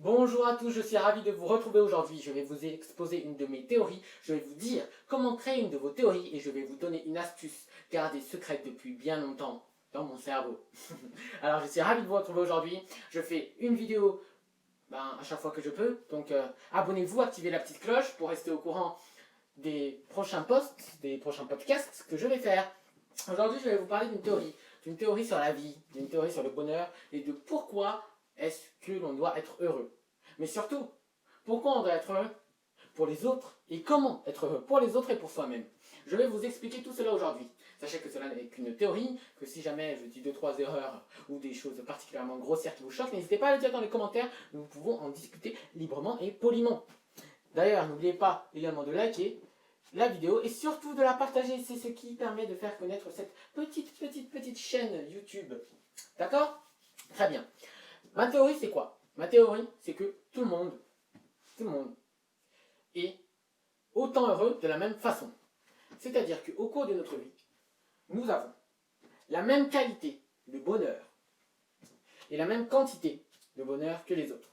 Bonjour à tous, je suis ravi de vous retrouver aujourd'hui. Je vais vous exposer une de mes théories. Je vais vous dire comment créer une de vos théories et je vais vous donner une astuce gardée secrète depuis bien longtemps dans mon cerveau. Alors je suis ravi de vous retrouver aujourd'hui. Je fais une vidéo à chaque fois que je peux. Donc abonnez-vous, activez la petite cloche pour rester au courant des prochains posts, des prochains podcasts que je vais faire. Aujourd'hui je vais vous parler d'une théorie sur la vie, d'une théorie sur le bonheur et de pourquoi est-ce que l'on doit être heureux. Mais surtout, pourquoi on doit être heureux pour les autres et comment être heureux pour les autres et pour soi-même. Je vais vous expliquer tout cela aujourd'hui. Sachez que cela n'est qu'une théorie, que si jamais je dis 2-3 erreurs ou des choses particulièrement grossières qui vous choquent, n'hésitez pas à le dire dans les commentaires, nous pouvons en discuter librement et poliment. D'ailleurs, n'oubliez pas également de liker la vidéo et surtout de la partager, c'est ce qui permet de faire connaître cette petite chaîne YouTube. D'accord? Très bien. Ma théorie c'est quoi? Ma théorie c'est que tout le monde est autant heureux de la même façon. C'est-à-dire qu'au cours de notre vie, nous avons la même qualité de bonheur et la même quantité de bonheur que les autres.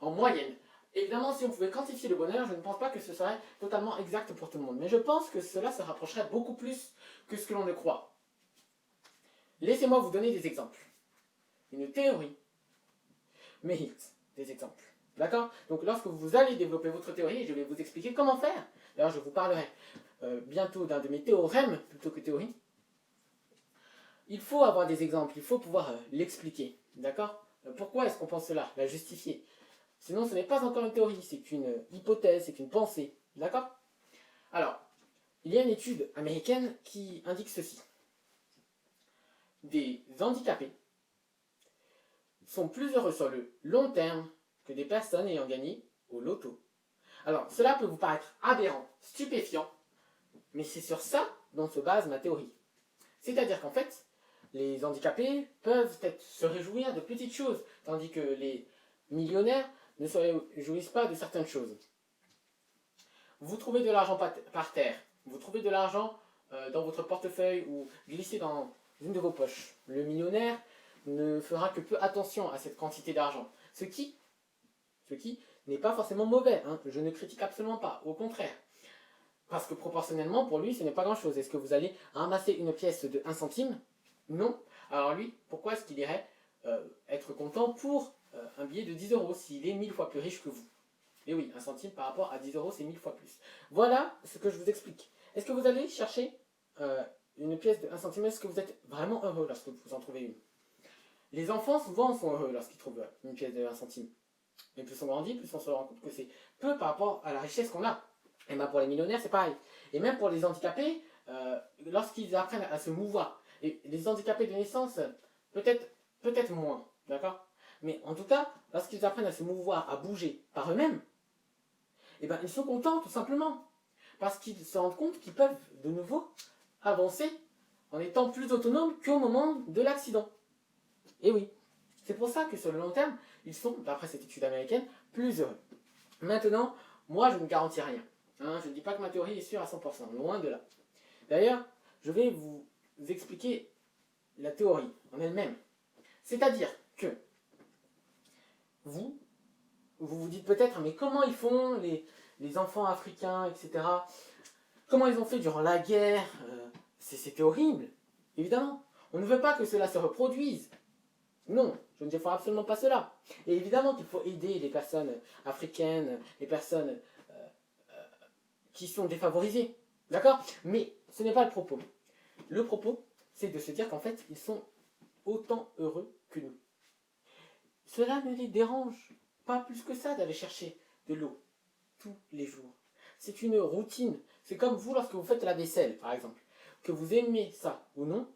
En moyenne. Évidemment, si on pouvait quantifier le bonheur, je ne pense pas que ce serait totalement exact pour tout le monde. Mais je pense que cela se rapprocherait beaucoup plus que ce que l'on ne croit. Laissez-moi vous donner des exemples. Une théorie mérite des exemples. D'accord? Donc lorsque vous allez développer votre théorie, je vais vous expliquer comment faire. D'ailleurs, je vous parlerai bientôt d'un de mes théorèmes plutôt que théorie. Il faut avoir des exemples, il faut pouvoir l'expliquer. D'accord? Pourquoi est-ce qu'on pense cela? La justifier. Sinon, ce n'est pas encore une théorie, c'est une hypothèse, c'est une pensée. D'accord? Alors, il y a une étude américaine qui indique ceci. Des handicapés sont plus heureux sur le long terme que des personnes ayant gagné au loto. Alors, cela peut vous paraître aberrant, stupéfiant, mais c'est sur ça dont se base ma théorie. C'est-à-dire qu'en fait, les handicapés peuvent peut-être se réjouir de petites choses, tandis que les millionnaires ne se réjouissent pas de certaines choses. Vous trouvez de l'argent par terre, vous trouvez de l'argent dans votre portefeuille ou glissé dans une de vos poches. Le millionnaire ne fera que peu attention à cette quantité d'argent. Ce qui n'est pas forcément mauvais, hein. Je ne critique absolument pas, au contraire. Parce que proportionnellement, pour lui, ce n'est pas grand-chose. Est-ce que vous allez ramasser une pièce de 1 centime? Non. Alors lui, pourquoi est-ce qu'il irait être content pour un billet de 10 euros s'il est 1000 fois plus riche que vous? Et oui, 1 centime par rapport à 10 euros, c'est 1000 fois plus. Voilà ce que je vous explique. Est-ce que vous allez chercher une pièce de 1 centime? Est-ce que vous êtes vraiment heureux lorsque vous en trouvez une? Les enfants, souvent, sont heureux lorsqu'ils trouvent une pièce de 1 centime. Mais plus on grandit, plus on se rend compte que c'est peu par rapport à la richesse qu'on a. Et bien pour les millionnaires, c'est pareil. Et même pour les handicapés, lorsqu'ils apprennent à se mouvoir, et les handicapés de naissance, peut-être moins, d'accord? Mais en tout cas, lorsqu'ils apprennent à se mouvoir, à bouger par eux-mêmes, et ben ils sont contents tout simplement. Parce qu'ils se rendent compte qu'ils peuvent de nouveau avancer en étant plus autonomes qu'au moment de l'accident. Et oui, c'est pour ça que sur le long terme, ils sont, d'après cette étude américaine, plus heureux. Maintenant, moi je ne garantis rien. Hein, je ne dis pas que ma théorie est sûre à 100%, loin de là. D'ailleurs, je vais vous expliquer la théorie en elle-même. C'est-à-dire que vous vous dites peut-être, mais comment ils font les enfants africains, etc. Comment ils ont fait durant la guerre? C'était horrible, évidemment. On ne veut pas que cela se reproduise. Non, je ne défends absolument pas cela. Et évidemment qu'il faut aider les personnes africaines, les personnes qui sont défavorisées. D'accord? Mais ce n'est pas le propos. Le propos, c'est de se dire qu'en fait, ils sont autant heureux que nous. Cela ne les dérange pas plus que ça d'aller chercher de l'eau tous les jours. C'est une routine. C'est comme vous lorsque vous faites la vaisselle, par exemple. Que vous aimez ça ou non,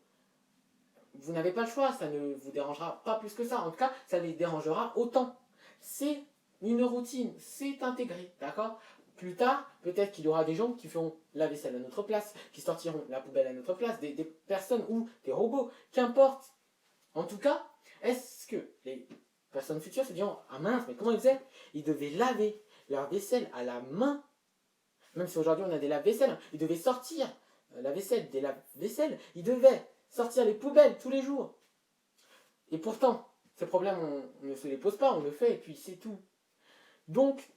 vous n'avez pas le choix, ça ne vous dérangera pas plus que ça. En tout cas, ça les dérangera autant. C'est une routine, c'est intégré, d'accord? Plus tard, peut-être qu'il y aura des gens qui feront la vaisselle à notre place, qui sortiront la poubelle à notre place, des personnes ou des robots, qu'importe. En tout cas, est-ce que les personnes futures se diront, ah mince, mais comment ils faisaient? Ils devaient laver leur vaisselle à la main. Même si aujourd'hui on a des lave-vaisselles, ils devaient sortir la vaisselle des lave-vaisselles, ils devaient sortir les poubelles tous les jours. Et pourtant, Ces problèmes, on ne se les pose pas, on le fait et puis c'est tout. Donc,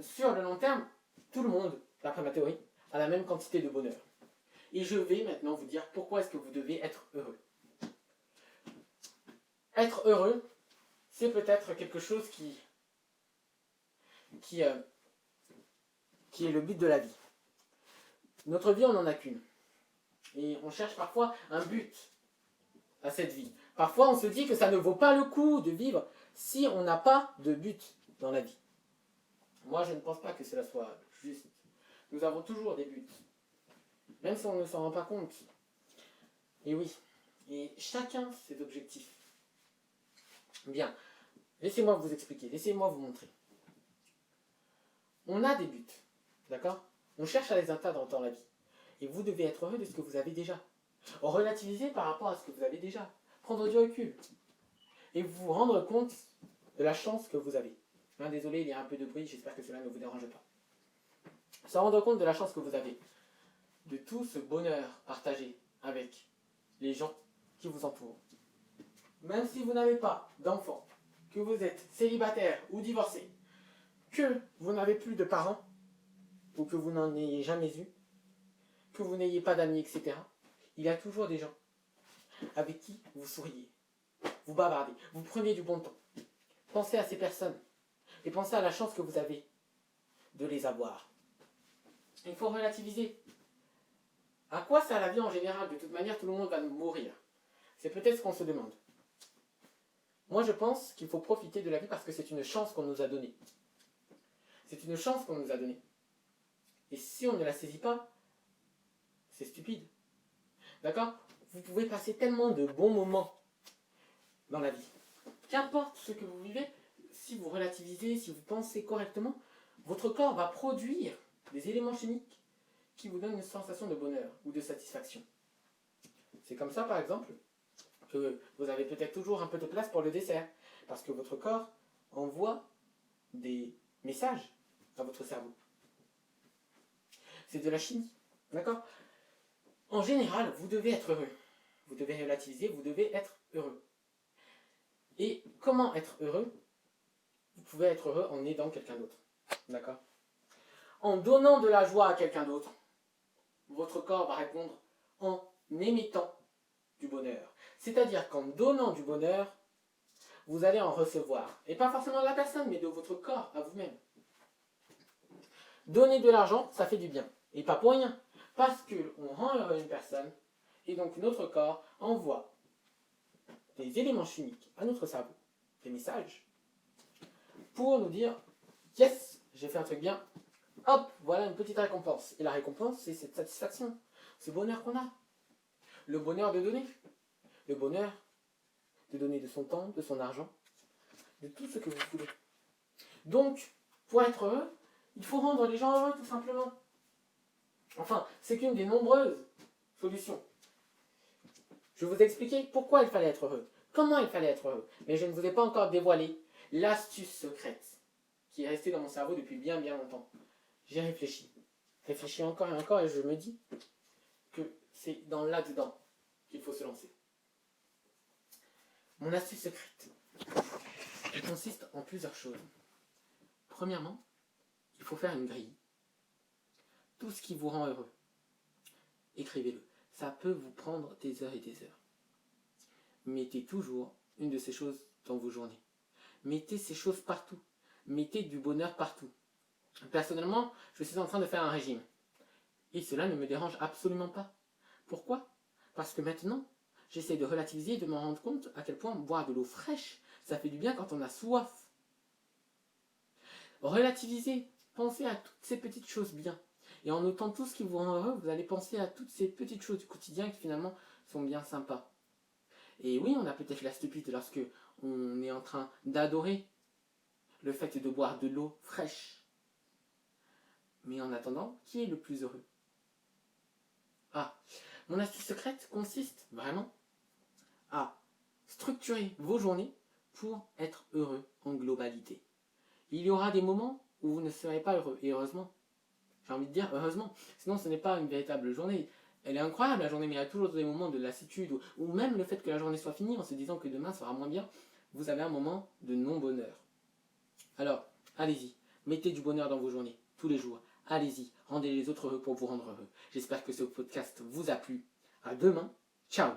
sur le long terme, tout le monde, d'après ma théorie, a la même quantité de bonheur. Et je vais maintenant vous dire pourquoi est-ce que vous devez être heureux. Être heureux, c'est peut-être quelque chose qui est le but de la vie. Notre vie, on n'en a qu'une. Et on cherche parfois un but à cette vie. Parfois, on se dit que ça ne vaut pas le coup de vivre si on n'a pas de but dans la vie. Moi, je ne pense pas que cela soit juste. Nous avons toujours des buts, même si on ne s'en rend pas compte. Et oui, et chacun ses objectifs. Bien, laissez-moi vous expliquer, laissez-moi vous montrer. On a des buts, d'accord? On cherche à les atteindre dans la vie. Et vous devez être heureux de ce que vous avez déjà. Relativiser par rapport à ce que vous avez déjà. Prendre du recul. Et vous rendre compte de la chance que vous avez. Désolé, il y a un peu de bruit, j'espère que cela ne vous dérange pas. Se rendre compte de la chance que vous avez. De tout ce bonheur partagé avec les gens qui vous entourent. Même si vous n'avez pas d'enfants, que vous êtes célibataire ou divorcé, que vous n'avez plus de parents, ou que vous n'en ayez jamais eu, que vous n'ayez pas d'amis, etc., il y a toujours des gens avec qui vous souriez, vous bavardez, vous prenez du bon temps. Pensez à ces personnes et pensez à la chance que vous avez de les avoir. Il faut relativiser. À quoi sert la vie en général? De toute manière, tout le monde va mourir. C'est peut-être ce qu'on se demande. Moi, je pense qu'il faut profiter de la vie parce que c'est une chance qu'on nous a donnée. C'est une chance qu'on nous a donnée. Et si on ne la saisit pas, c'est stupide. D'accord? Vous pouvez passer tellement de bons moments dans la vie. Qu'importe ce que vous vivez, si vous relativisez, si vous pensez correctement, votre corps va produire des éléments chimiques qui vous donnent une sensation de bonheur ou de satisfaction. C'est comme ça, par exemple, que vous avez peut-être toujours un peu de place pour le dessert, parce que votre corps envoie des messages à votre cerveau. C'est de la chimie, d'accord? En général, vous devez être heureux. Vous devez relativiser, vous devez être heureux. Et comment être heureux? Vous pouvez être heureux en aidant quelqu'un d'autre, d'accord? En donnant de la joie à quelqu'un d'autre, votre corps va répondre en émettant du bonheur. C'est-à-dire qu'en donnant du bonheur, vous allez en recevoir. Et pas forcément de la personne, mais de votre corps à vous-même. Donner de l'argent, ça fait du bien. Et pas pour rien. Parce qu'on rend heureux une personne, et donc notre corps envoie des éléments chimiques à notre cerveau, des messages, pour nous dire « Yes, j'ai fait un truc bien. Hop, voilà une petite récompense. » Et la récompense, c'est cette satisfaction, ce bonheur qu'on a. Le bonheur de donner. Le bonheur de donner de son temps, de son argent, de tout ce que vous voulez. Donc, pour être heureux, il faut rendre les gens heureux, tout simplement. Enfin, c'est qu'une des nombreuses solutions. Je vais vous expliquer pourquoi il fallait être heureux, comment il fallait être heureux, mais je ne vous ai pas encore dévoilé l'astuce secrète qui est restée dans mon cerveau depuis bien longtemps. J'ai réfléchi encore et encore, et je me dis que c'est dans là-dedans qu'il faut se lancer. Mon astuce secrète, elle consiste en plusieurs choses. Premièrement, il faut faire une grille. Tout ce qui vous rend heureux, écrivez-le. Ça peut vous prendre des heures et des heures. Mettez toujours une de ces choses dans vos journées. Mettez ces choses partout. Mettez du bonheur partout. Personnellement, je suis en train de faire un régime. Et cela ne me dérange absolument pas. Pourquoi? Parce que maintenant, j'essaie de relativiser et de me rendre compte à quel point boire de l'eau fraîche, ça fait du bien quand on a soif. Relativisez. Pensez à toutes ces petites choses bien. Et en notant tout ce qui vous rend heureux, vous allez penser à toutes ces petites choses du quotidien qui finalement sont bien sympas. Et oui, on a peut-être la stupide lorsque on est en train d'adorer le fait de boire de l'eau fraîche. Mais en attendant, qui est le plus heureux? Ah, mon astuce secrète consiste vraiment à structurer vos journées pour être heureux en globalité. Il y aura des moments où vous ne serez pas heureux, et heureusement. J'ai envie de dire heureusement, sinon ce n'est pas une véritable journée. Elle est incroyable la journée, mais il y a toujours des moments de lassitude, ou même le fait que la journée soit finie en se disant que demain sera moins bien, vous avez un moment de non-bonheur. Alors, allez-y, mettez du bonheur dans vos journées, tous les jours. Allez-y, rendez les autres heureux pour vous rendre heureux. J'espère que ce podcast vous a plu. À demain, ciao!